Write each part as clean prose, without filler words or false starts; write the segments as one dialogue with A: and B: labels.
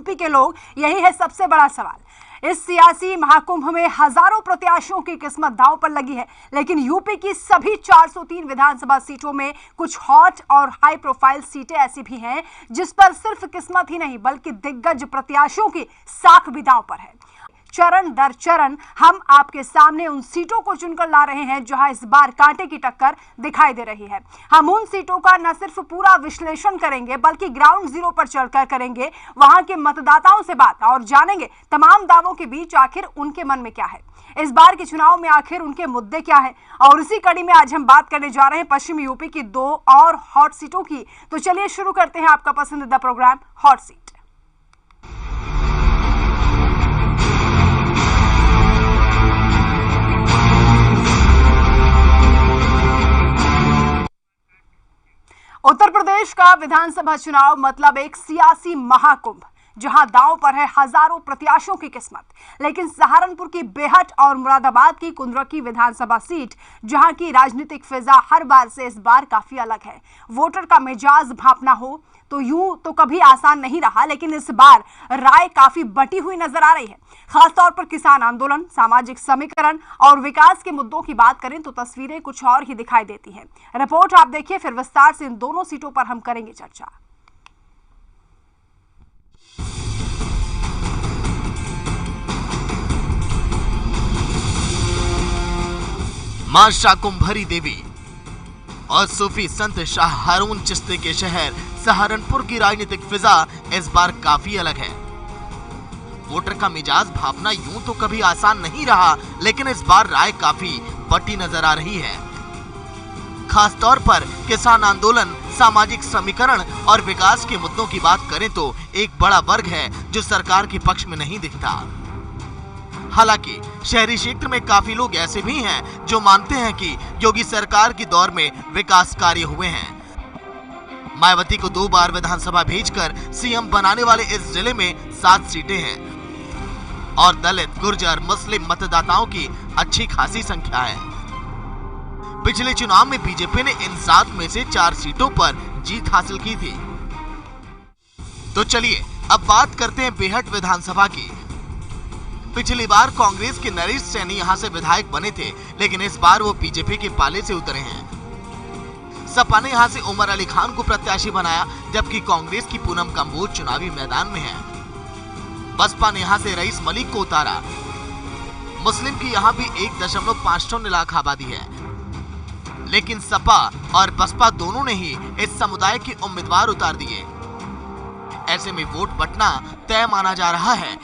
A: UP के लोग? यही है सबसे बड़ा सवाल। इस सियासी महाकुंभ में हजारों प्रत्याशियों की किस्मत दांव पर लगी है, लेकिन यूपी की सभी 403 विधानसभा सीटों में कुछ हॉट और हाई प्रोफाइल सीटें ऐसी भी हैं जिस पर सिर्फ किस्मत ही नहीं बल्कि दिग्गज प्रत्याशियों की साख भी दांव पर है। चरण दर चरण हम आपके सामने उन सीटों को चुनकर ला रहे हैं जहां इस बार कांटे की टक्कर दिखाई दे रही है। हम उन सीटों का न सिर्फ पूरा विश्लेषण करेंगे बल्कि ग्राउंड जीरो पर चलकर करेंगे वहां के मतदाताओं से बात और जानेंगे तमाम दावों के बीच आखिर उनके मन में क्या है, इस बार के चुनाव में आखिर उनके मुद्दे क्या है। और इसी कड़ी में आज हम बात करने जा रहे हैं पश्चिमी यूपी की 2 और हॉट सीटों की। तो चलिए शुरू करते हैं आपका पसंदीदा programme hot seat. Uttar Pradesh का विधानसभा चुनाव मतलब एक सियासी महाकुंभ जहां दांव पर है हजारों प्रत्याशियों की किस्मत। लेकिन सहारनपुर की बेहट और मुरादाबाद की कुंद्रकी विधानसभा सीट जहां की राजनीतिक फिजा हर बार से इस बार काफी अलग है। वोटर का मिजाज भांपना हो तो यूं तो कभी आसान नहीं रहा, लेकिन इस बार राय काफी बटी हुई नजर आ रही है। खासतौर पर किसान आंदोलन, सामाजिक समीकरण और विकास के मुद्दों की बात करें तो तस्वीरें कुछ और ही दिखाई देती हैं। रिपोर्ट आप देखिए, फिर विस्तार से इन दोनों सीटों पर हम करेंगे चर्चा।
B: मां शाकुंभरी देवी और सूफी संत शाह हारून चिश्ती के शहर सहारनपुर की राजनीतिक फिजा इस बार काफी अलग है। वोटर का मिजाज भापना यूं तो कभी आसान नहीं रहा, लेकिन इस बार राय काफी बटी नजर आ रही है। खासतौर पर किसान आंदोलन, सामाजिक समीकरण और विकास के मुद्दों की बात करें तो एक बड़ा वर्ग है जो सरकार के पक्ष में नहीं दिखता। हालांकि शहरी क्षेत्र में काफी लोग ऐसे भी हैं जो मानते हैं कि योगी सरकार के दौर में विकास कार्य हुए हैं। मायावती को 2 बार विधानसभा भेजकर सीएम बनाने वाले इस जिले में 7 सीटें हैं और दलित, गुर्जर, मुस्लिम मतदाताओं की अच्छी खासी संख्या है। पिछले चुनाव में बीजेपी ने इन 7 में से 4 सीटों पर जीत हासिल की थी। तो चलिए अब बात करते हैं बेहट विधानसभा की। पिछली बार कांग्रेस के नरेश सैनी यहां से विधायक बने थे, लेकिन इस बार वो बीजेपी के पाले से उतरे हैं। सपा ने यहां से उमर अली खान को प्रत्याशी बनाया, जबकि कांग्रेस की पूनम कंबोज चुनावी मैदान में है। बसपा ने यहां से रईस मलिक को उतारा। मुस्लिम की यहां भी 1.50 लाख आबादी है, लेकिन सपा और बसपा दोनों ने ही इस समुदाय के उम्मीदवार उतार दिए। ऐसे में वोट बंटना तय माना जा रहा है।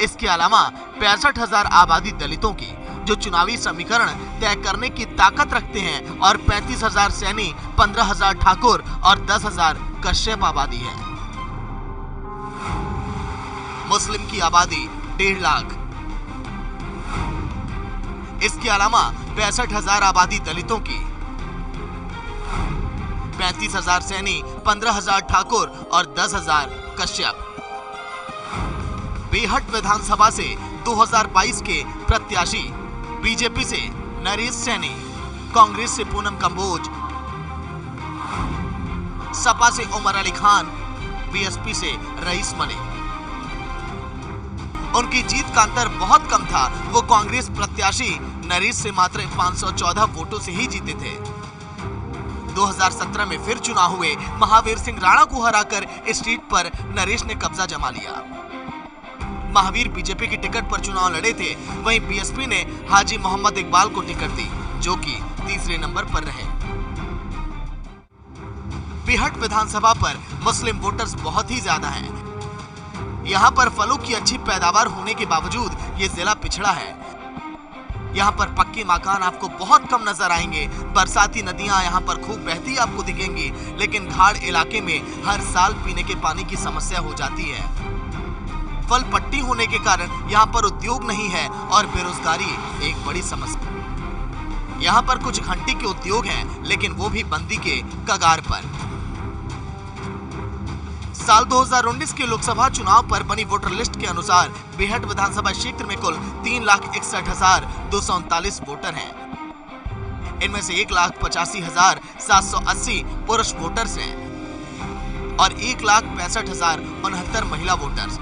B: इसके अलावा 65,000 आबादी दलितों की जो चुनावी समीकरण तय करने की ताकत रखते हैं और 35,000 सैनी, 15,000 ठाकुर और 10,000 कश्यप आबादी है। मुस्लिम की आबादी 1.5 लाख। इसके अलावा 65,000 आबादी दलितों की, 35,000 सैनी, 15,000 ठाकुर और 10,000 कश्यप। बेहट विधानसभा से 2022 के प्रत्याशी बीजेपी से नरेश सैनी, कांग्रेस से पूनम कंबोज, सपा से उमर अली खान, बीएसपी से रईस मलिक। उनकी जीत का अंतर बहुत कम था। वो कांग्रेस प्रत्याशी नरेश से मात्र 514 वोटों से ही जीते थे। 2017 में फिर चुनाव हुए। महावीर सिंह राणा को हराकर इस सीट पर नरेश ने कब्जा जमा लिया। महावीर बीजेपी की टिकट पर चुनाव लड़े थे, वहीं बीएसपी ने हाजी मोहम्मद इकबाल को टिकट दी, जो कि तीसरे नंबर पर रहे। बेहट विधानसभा पर मुस्लिम वोटर्स बहुत ही ज्यादा हैं। यहाँ पर फलों की अच्छी पैदावार होने के बावजूद ये जिला पिछड़ा है। यहाँ पर पक्के मकान आपको बहुत कम नजर आएंगे। बरसाती नदियां यहाँ पर खूब बहती आपको दिखेंगी, लेकिन घाड़ इलाके में हर साल पीने के पानी की समस्या हो जाती है। फल पट्टी होने के कारण यहाँ पर उद्योग नहीं है और बेरोजगारी एक बड़ी समस्या। यहाँ पर कुछ घंटी के उद्योग हैं, लेकिन वो भी बंदी के कगार पर। साल 2019 के लोकसभा चुनाव पर बनी वोटर लिस्ट के अनुसार बेहट विधानसभा क्षेत्र में कुल 3,61,239 वोटर हैं। इनमें से 1,85,780 पुरुष वोटर्स हैं और 1,65,069 महिला वोटर्स।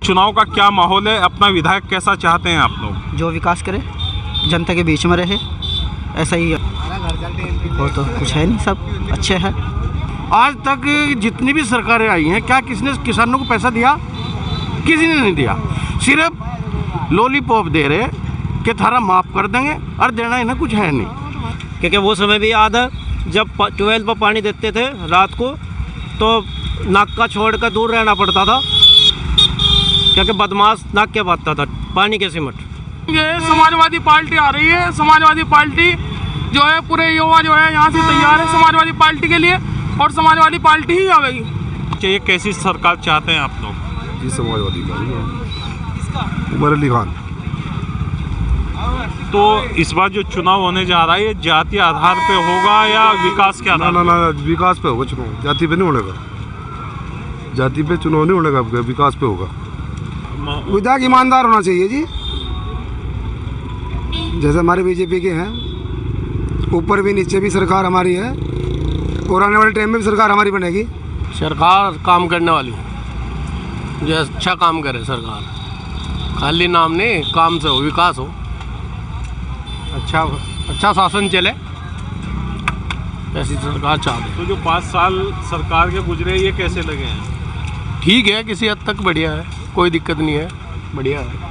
C: चुनाव का क्या माहौल है? अपना विधायक कैसा चाहते हैं आप लोग?
D: जो विकास करे, जनता के बीच में रहे, ऐसा ही वो तो कुछ है नहीं, सब अच्छे हैं।
E: आज तक जितनी भी सरकारें आई हैं, क्या किसी ने किसानों को पैसा दिया? किसी ने नहीं दिया। सिर्फ लॉलीपॉप दे रहे कि थारा माफ़ कर देंगे, और देना इन्हें कुछ है नहीं।
F: क्योंकि वो समय भी याद है जब ट्यूबवेल पर पानी देते थे रात को, तो नाका छोड़ कर दूर रहना पड़ता था, क्योंकि बदमाश नाक के बांधता था पानी के सिमट।
G: ये समाजवादी पार्टी आ रही है। समाजवादी पार्टी जो है, पूरे युवा जो है यहाँ से तैयार है समाजवादी पार्टी के लिए, और समाजवादी पार्टी ही आवेगी।
C: ये कैसी सरकार चाहते हैं आप लोग?
E: जी समाजवादी उमर अली खान।
C: तो इस बार जो चुनाव होने जा रहा है, ये जाति आधार पे होगा या विकास के आधार?
E: ना विकास पे होगा चुनाव, जाति पे नहीं होने का। जाति पे चुनाव नहीं होने का, विकास पे होगा। विधायक ईमानदार होना चाहिए जी, जैसे हमारे बीजेपी के हैं, ऊपर भी नीचे भी सरकार हमारी है, और आने वाले टाइम में भी सरकार हमारी बनेगी।
G: सरकार काम करने वाली, जो अच्छा काम करे सरकार, खाली नाम नहीं, काम से हो, विकास हो, अच्छा शासन चले, ऐसी सरकार चाहते।
C: तो जो 5 साल सरकार के गुजरे, ये कैसे लगे हैं?
G: ठीक है, किसी हद तक बढ़िया है, कोई दिक्कत नहीं है, बढ़िया है।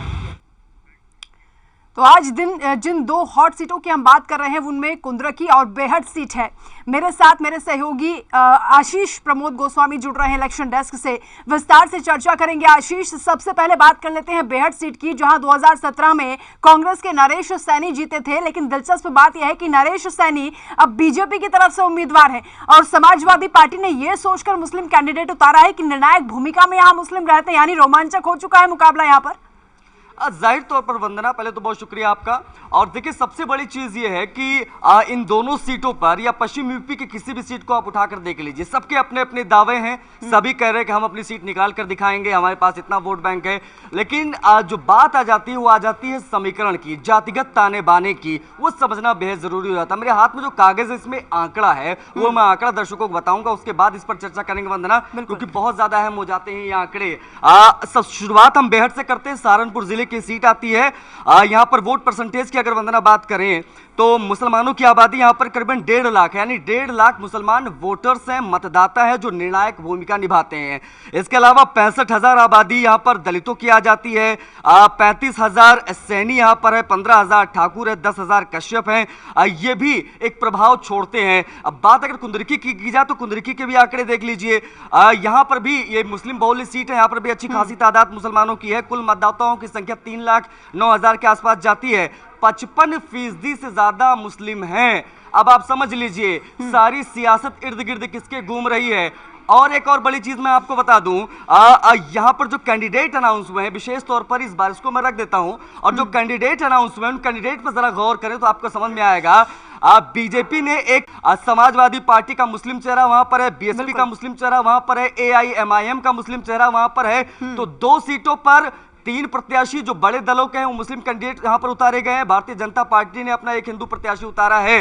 A: तो आज जिन 2 हॉट सीटों की हम बात कर रहे हैं, उनमें कुंद्रकी और बेहट सीट है। मेरे साथ मेरे सहयोगी आशीष प्रमोद गोस्वामी जुड़ रहे हैं इलेक्शन डेस्क से, विस्तार से चर्चा करेंगे। आशीष, सबसे पहले बात कर लेते हैं बेहट सीट की, जहां 2017 में कांग्रेस के नरेश सैनी जीते थे, लेकिन दिलचस्प बात यह है कि नरेश सैनी अब बीजेपी की तरफ से उम्मीदवार है, और समाजवादी पार्टी ने यह सोचकर मुस्लिम कैंडिडेट उतारा है कि निर्णायक भूमिका में यहाँ मुस्लिम रहते हैं, यानी रोमांचक हो चुका है मुकाबला यहाँ पर।
H: जाहिर तौर पर वंदना, पहले तो बहुत शुक्रिया आपका। और देखिए, सबसे बड़ी चीज़ ये है कि इन दोनों सीटों पर, या पश्चिम यूपी की किसी भी सीट को आप उठाकर देख लीजिए, सबके अपने अपने दावे हैं। सभी कह रहे हैं कि हम अपनी सीट निकाल कर दिखाएंगे, हमारे पास इतना वोट बैंक है। लेकिन जो बात आ जाती है, वो आ जाती है समीकरण की, जातिगत ताने बाने की, वो समझना बेहद जरूरी हो जाता है। मेरे हाथ में जो कागज है, इसमें आंकड़ा है, वो मैं आंकड़ा दर्शकों को बताऊंगा, उसके बाद इस पर चर्चा करेंगे वंदना, क्योंकि बहुत ज्यादा अहम हो जाते हैं ये आंकड़े। शुरुआत हम बेहट से करते हैं। सहारनपुर जिले की सीट आती है। यहाँ पर वोट परसेंटेज की अगर वंदना बात करें तो मुसलमानों की आबादी यहाँ पर करीबन 1.5 लाख है, यानी 1.5 लाख मुसलमान वोटर्स हैं, मतदाता है, जो निर्णायक भूमिका निभाते हैं। इसके अलावा 65,000 आबादी यहाँ पर दलितों की आ जाती है, 35,000 सैनी यहाँ पर है, 15,000 ठाकुर है, 10,000 कश्यप हैं, ये भी एक प्रभाव छोड़ते हैं। अब बात अगर कुंदरकी की जाए तो कुंदरकी के भी आंकड़े देख लीजिए। यहाँ पर भी ये मुस्लिम बहुल सीट है, यहाँ पर भी अच्छी खासी तादाद मुसलमानों की है। कुल मतदाताओं की संख्या 3,09,000 के आसपास जाती है। 55% से ज्यादा मुस्लिम हैं। अब आप समझ लीजिए सारी सियासत इर्द गिर्द किसके घूम रही है। और एक और बड़ी चीज मैं आपको बता दूं, यहाँ पर जो कैंडिडेट अनाउंस हुए हैं, विशेष तौर पर इस बार इसको मैं रख देता हूं, और जो कैंडिडेट अनाउंस हुए हैं, उन कैंडिडेट पर जरा गौर करें तो आपको समझ में आएगा। बीजेपी ने एक समाजवादी पार्टी का मुस्लिम चेहरा वहां पर है, बीएसपी का मुस्लिम चेहरा वहां पर है, AIMIM का मुस्लिम चेहरा वहां पर है। तो 2 सीटों पर 3 प्रत्याशी जो बड़े दलों के हैं, वो मुस्लिम कैंडिडेट यहां पर उतारे गए हैं। भारतीय जनता पार्टी ने अपना एक हिंदू प्रत्याशी उतारा है।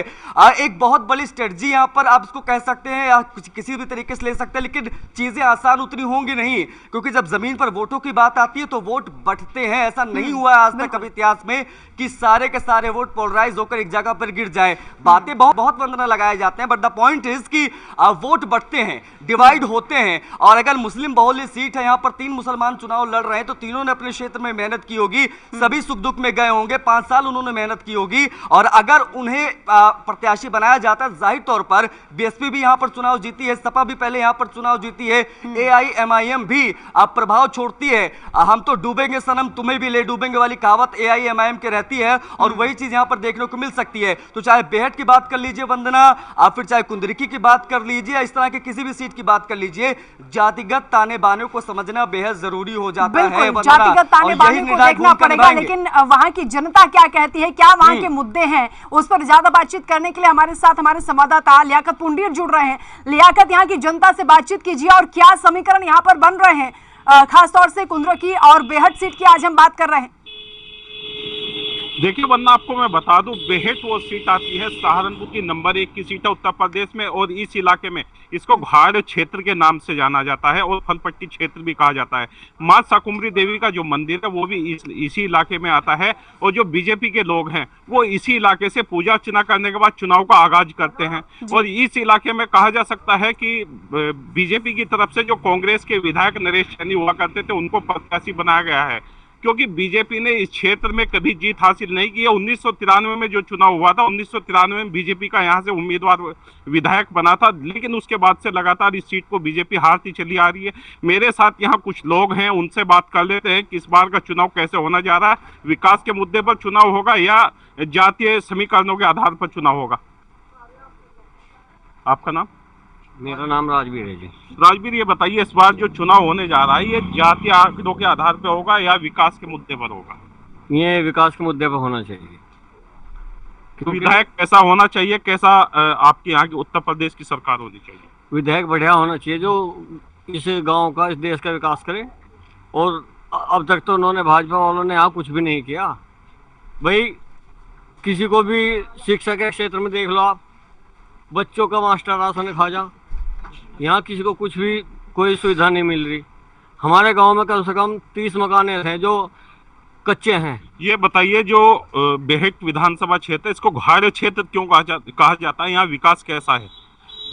H: एक बहुत बड़ी स्ट्रेटजी यहां पर आप इसको कह सकते हैं, या किसी भी तरीके से ले सकते हैं, लेकिन चीजें आसान उतनी होंगी नहीं, क्योंकि जब जमीन पर वोटों की बात आती है तो वोट बंटते हैं। ऐसा नहीं हुआ आज तक कभी इतिहास में कि सारे के सारे वोट पोलराइज होकर एक जगह पर गिर जाए। बातें बहुत वंदना लगाए जाते हैं, बट द पॉइंट इज कि वोट बंटते हैं, डिवाइड होते हैं। और अगर मुस्लिम बहुल सीट है, यहाँ पर 3 मुसलमान चुनाव लड़ रहे हैं, तो तीनों ने अपने क्षेत्र में मेहनत की होगी, सभी सुख दुख में गए होंगे, 5 साल उन्होंने मेहनत की होगी। और अगर उन्हें प्रत्याशी बनाया जाता है, जाहिर तौर पर बीएसपी भी यहां पर चुनाव जीती है, सपा भी पहले यहां पर चुनाव जीती है, AIMIM भी प्रभाव छोड़ती है। हम तो डूबेंगे सनम तुम्हें भी ले डूबेंगे वाली कहावत AIMIM के रहती है, और वही चीज यहां पर देखने को मिल सकती है। तो चाहे बेहट की बात कर लीजिए वंदना, फिर चाहे कुंदरकी की बात कर लीजिए, इस तरह के किसी भी सीट की बात कर लीजिए, जातिगत ताने बाने को समझना बेहद जरूरी हो जाता है।
A: जातिगत ताने बाने को देखना पड़ेगा, लेकिन वहां की जनता क्या कहती है, क्या वहां के मुद्दे हैं, उस पर ज्यादा बातचीत करने के लिए हमारे साथ हमारे संवाददाता लियाकत पुंडीर जुड़ रहे हैं। लियाकत, यहाँ की जनता से बातचीत कीजिए, और क्या समीकरण यहाँ पर बन रहे हैं, खासतौर से कुंदरकी और बेहट सीट की आज हम बात कर रहे हैं।
C: देखिए वरना आपको मैं बता दूं, बेहट वो सीट आती है सहारनपुर की नंबर 1 की सीट है उत्तर प्रदेश में, और इस इलाके में इसको घाड़ क्षेत्र के नाम से जाना जाता है और फलपट्टी क्षेत्र भी कहा जाता है। मां शाकुंभरी देवी का जो मंदिर है वो भी इसी इलाके में आता है, और जो बीजेपी के लोग हैं वो इसी इलाके से पूजा अर्चना करने के बाद चुनाव का आगाज करते हैं। और इस इलाके में कहा जा सकता है कि बीजेपी की तरफ से जो कांग्रेस के विधायक नरेश सैनी हुआ करते थे उनको प्रत्याशी बनाया गया है, क्योंकि बीजेपी ने इस क्षेत्र में कभी जीत हासिल नहीं की है। 1993 में जो चुनाव हुआ था, 1993 में बीजेपी का यहाँ से उम्मीदवार विधायक बना था, लेकिन उसके बाद से लगातार इस सीट को बीजेपी हारती चली आ रही है। मेरे साथ यहाँ कुछ लोग हैं, उनसे बात कर लेते हैं कि इस बार का चुनाव कैसे होना जा रहा है, विकास के मुद्दे पर चुनाव होगा या जातीय समीकरणों के आधार पर चुनाव होगा। आपका नाम?
F: मेरा नाम राजवीर है जी।
C: राजवीर, ये बताइए इस बार जो चुनाव होने जा रहा है ये जातीय आंकड़ों के आधार पर होगा या विकास के मुद्दे पर होगा?
F: ये विकास के मुद्दे पर होना चाहिए।
C: विधायक कैसा होना चाहिए, कैसा आपके यहाँ की उत्तर प्रदेश की सरकार होनी चाहिए?
F: विधायक बढ़िया होना चाहिए जो इस गांव का, इस देश का विकास करे। और अब तक तो उन्होंने, भाजपा वालों ने यहाँ कुछ भी नहीं किया भाई। किसी को भी शिक्षा के क्षेत्र में देख लो आप, बच्चों का मास्टर राशन खा जा, यहाँ किसी को कुछ भी कोई सुविधा नहीं मिल रही। हमारे गांव में कम से कम 30 मकाने हैं जो कच्चे हैं।
C: ये बताइए जो बेहट विधानसभा क्षेत्र, इसको घाड़ क्षेत्र क्यों कहा जाता है? यहाँ विकास कैसा है?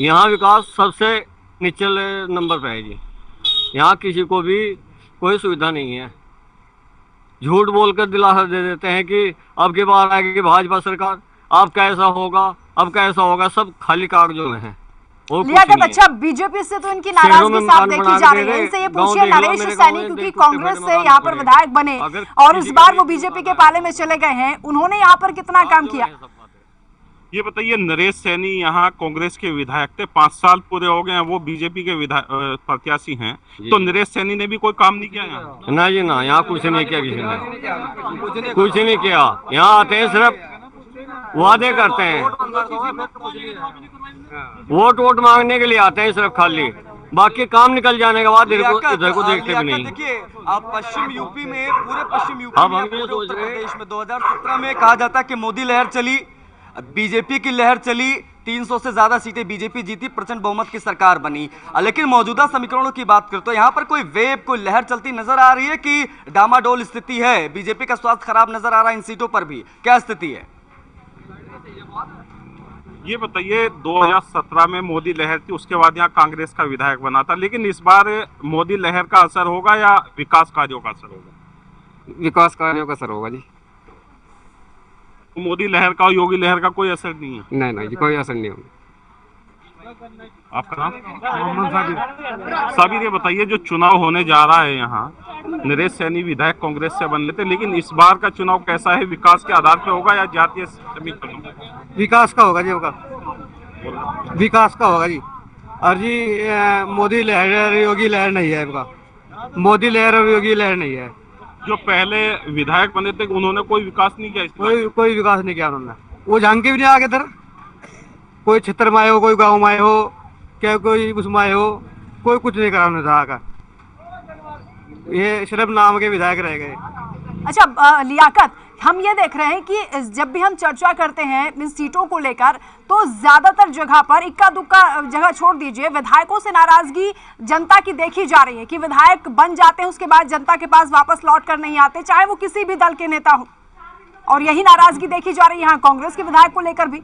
F: यहाँ विकास सबसे निचले नंबर पे है जी। यहाँ किसी को भी कोई सुविधा नहीं है। झूठ बोलकर दिलासा दे देते हैं कि अब की बार आएगी भाजपा सरकार, अब कैसा होगा, अब कैसा होगा, सब खाली कागजों में है।
A: लियाकत, अच्छा बीजेपी से तो इनकी नाराजगी साफ देखी जा रही है। इनसे ये पूछिए नरेश सैनी, क्योंकि कांग्रेस से यहाँ पर विधायक बने और इस बार वो बीजेपी के पाले में चले गए हैं, उन्होंने यहाँ पर कितना काम किया?
C: ये बताइए, नरेश सैनी यहाँ कांग्रेस के विधायक थे, 5 साल पूरे हो गए हैं, वो बीजेपी के प्रत्याशी हैं, तो नरेश सैनी ने भी कोई काम नहीं किया यहाँ?
F: ना जी ना, यहाँ कुछ नहीं किया, किसी ने कुछ नहीं किया। यहाँ आते हैं सिर्फ वादे करते हैं, वोट मांगने के लिए आते हैं सिर्फ खाली, बाकी काम निकल जाने के बाद इधर को देखते भी नहीं।
H: देखिए आप पश्चिम यूपी में, पूरे पश्चिम यूपी में, पूरे उत्तर प्रदेश में 2017 में कहा जाता है कि मोदी लहर चली, बीजेपी की लहर चली, 300 से ज्यादा सीटें बीजेपी जीती, प्रचंड बहुमत की सरकार बनी। लेकिन मौजूदा समीकरणों की बात करें तो यहाँ पर कोई वेव, कोई लहर चलती नजर आ रही है कि डामाडोल स्थिति है? बीजेपी का स्वास्थ्य खराब नजर आ रहा है इन सीटों पर भी, क्या स्थिति है?
C: ये बताइए, 2017 में मोदी लहर थी, उसके बाद यहाँ कांग्रेस का विधायक बना था, लेकिन इस बार मोदी लहर का असर होगा या विकास कार्यों का असर होगा?
I: विकास कार्यों का असर होगा जी।
C: तो मोदी लहर का और योगी लहर का कोई असर नहीं है?
I: नहीं जी, कोई असर नहीं होगा।
C: आपका नाम? साबिर, ये बताइए जो चुनाव होने जा रहा है यहाँ, नरेश सैनी विधायक कांग्रेस से बन लेते, लेकिन इस बार का चुनाव कैसा है? विकास के आधार पे होगा या जातीय समीकरण?
E: विकास का होगा जी, होगा विकास का होगा जी। और जी मोदी लहर योगी लहर नहीं है, इनका मोदी लहर और योगी लहर नहीं है।
C: जो पहले विधायक बने थे उन्होंने कोई विकास नहीं किया?
E: कोई विकास नहीं किया उन्होंने, वो झांक के भी नहीं आगे इधर, कोई क्षेत्र में आए हो, कोई गाँव में आए हो, क्या कोई उसमें आए हो, कोई कुछ नहीं करा उन्होंने आकर, ये सिर्फ नाम के विधायक रह गए।
A: अच्छा लियाकत, हम ये देख रहे हैं कि जब भी हम चर्चा करते हैं इन सीटों को लेकर तो ज्यादातर जगह पर इक्का दुक्का जगह छोड़ दीजिए, विधायकों से नाराजगी जनता की देखी जा रही है कि विधायक बन जाते हैं उसके बाद जनता के पास वापस लौट कर नहीं आते, चाहे वो किसी भी दल के नेता हो, और यही नाराजगी देखी जा रही है यहाँ कांग्रेस के विधायक को लेकर भी।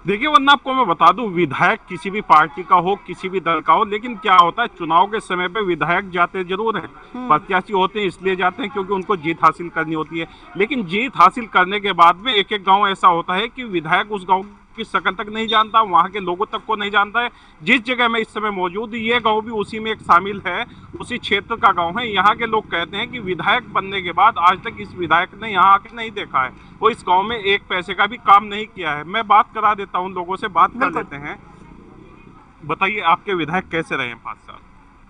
C: देखिए वरना आपको मैं बता दूं, विधायक किसी भी पार्टी का हो, किसी भी दल का हो, लेकिन क्या होता है चुनाव के समय पे विधायक जाते जरूर हैं, प्रत्याशी होते हैं इसलिए जाते हैं क्योंकि उनको जीत हासिल करनी होती है। लेकिन जीत हासिल करने के बाद में एक एक गांव ऐसा होता है कि विधायक उस गांव की शक्ल तक नहीं जानता, वहां के लोगों तक को नहीं जानता है। जिस जगह में इस समय मौजूद, ये गांव भी उसी में एक शामिल है, उसी क्षेत्र का गांव है। यहाँ के लोग कहते हैं कि विधायक बनने के बाद आज तक इस विधायक ने यहाँ आके नहीं देखा है, वो इस गांव में एक पैसे का भी काम नहीं किया है। मैं बात करा देता हूँ, लोगों से बात कर लेते हैं। बताइए आपके विधायक कैसे रहे 5 साल?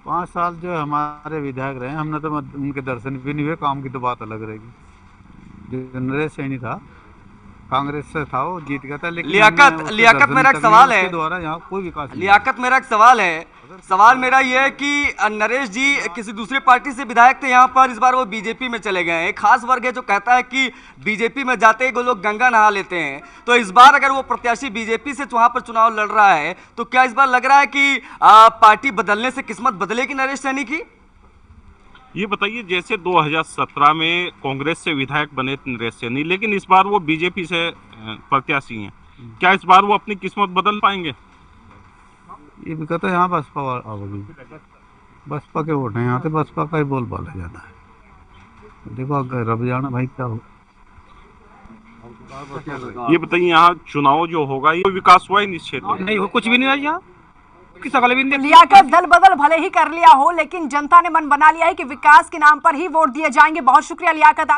J: 5 साल जो हमारे विधायक रहे, हमने तो उनके दर्शन भी नहीं हुए, काम की तो बात अलग रहेगी। जो नरेश सैनी था कांग्रेस से था, वो जीत गया था, लेकिन
H: लियाकत मेरा एक सवाल है,
J: द्वारा यहाँ कोई विकास नहीं।
H: लियाकत मेरा एक सवाल है सवाल मेरा ये है कि नरेश जी किसी दूसरी पार्टी से विधायक थे यहाँ पर, इस बार वो बीजेपी में चले गए हैं। एक खास वर्ग है जो कहता है कि बीजेपी में जाते ही वो लोग गंगा नहा लेते हैं। तो इस बार अगर वो प्रत्याशी बीजेपी से वहां पर चुनाव लड़ रहा है तो क्या इस बार लग रहा है कि पार्टी बदलने से किस्मत बदलेगी नरेश सैनी की?
C: ये बताइए, जैसे 2017 में कांग्रेस से विधायक बने नरेश सैनी, लेकिन इस बार वो बीजेपी से प्रत्याशी हैं, क्या इस बार वो अपनी किस्मत बदल पाएंगे?
J: ये भी कहते हैं यहाँ बसपा आओगी, बसपा के वोट हैं यहाँ, तो बसपा का ही बोल बाला जाना है। देखो रब जाना भाई क्या हो।
C: ये बताइए, यहाँ चुनाव जो होगा ये विकास हुआ ही इस क्षेत्र में?
E: नहीं हो, कुछ भी नहीं हुआ यहाँ, किस अगले भी नहीं।
A: लियाकत दल बदल भले ही कर लिया हो, लेकिन जनता ने मन बना लिया है कि विकास के नाम पर ही वोट दिए जाएंगे। बहुत शुक्रिया लियाकत।